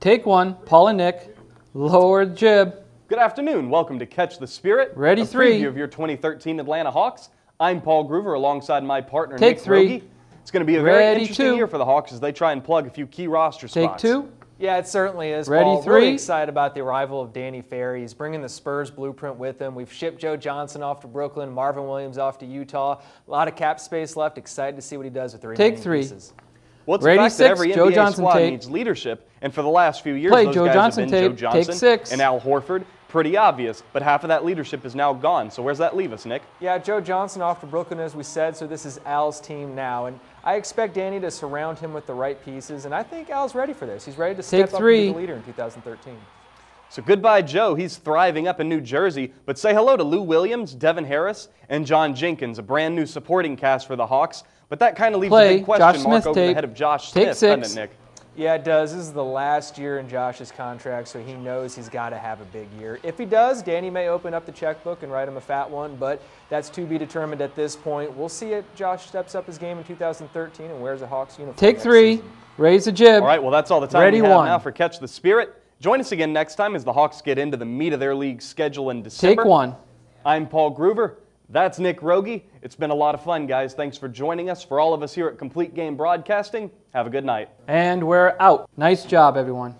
Take one, Paul and Nick, lower the jib. Good afternoon. Welcome to Catch the Spirit. Ready, a three. preview of your 2013 Atlanta Hawks. I'm Paul Groover alongside my partner Take Nick three. Rogie. It's going to be a very Ready, interesting two. year for the Hawks as they try and plug a few key roster Take spots. two. Yeah, it certainly is, Ready, Paul. three. Really excited about the arrival of Danny Ferry. He's bringing the Spurs blueprint with him. We've shipped Joe Johnson off to Brooklyn, Marvin Williams off to Utah. A lot of cap space left. Excited to see what he does with the remaining Take three. pieces. Well, it's Ready, the fact that six. every Joe NBA Johnson squad tape. needs leadership, and for the last few years, Play those Joe guys Johnson have been tape. Joe Take Johnson six. and Al Horford. Pretty obvious, but half of that leadership is now gone. So where's that leave us, Nick? Yeah, Joe Johnson off to Brooklyn, as we said, so this is Al's team now. And I expect Danny to surround him with the right pieces, and I think Al's ready for this. He's ready to step up and be the leader in 2013. So goodbye, Joe. He's thriving up in New Jersey. But say hello to Lou Williams, Devin Harris, and John Jenkins, a brand new supporting cast for the Hawks. But that kind of leaves Play a big question Josh mark Smith over the tape. head of Josh Take Smith, six. doesn't it, Nick? Yeah, it does. This is the last year in Josh's contract, so he knows he's got to have a big year. If he does, Danny may open up the checkbook and write him a fat one, but that's to be determined at this point. We'll see if Josh steps up his game in 2013 and wears a Hawks uniform. Take next three. season. Raise the jib. All right, well, that's all the time Ready, we have one. now for Catch the Spirit. Join us again next time as the Hawks get into the meat of their league schedule in December. Take one. I'm Paul Groover. That's Nick Rogie. It's been a lot of fun, guys. Thanks for joining us. For all of us here at Complete Game Broadcasting, have a good night. And we're out. Nice job, everyone.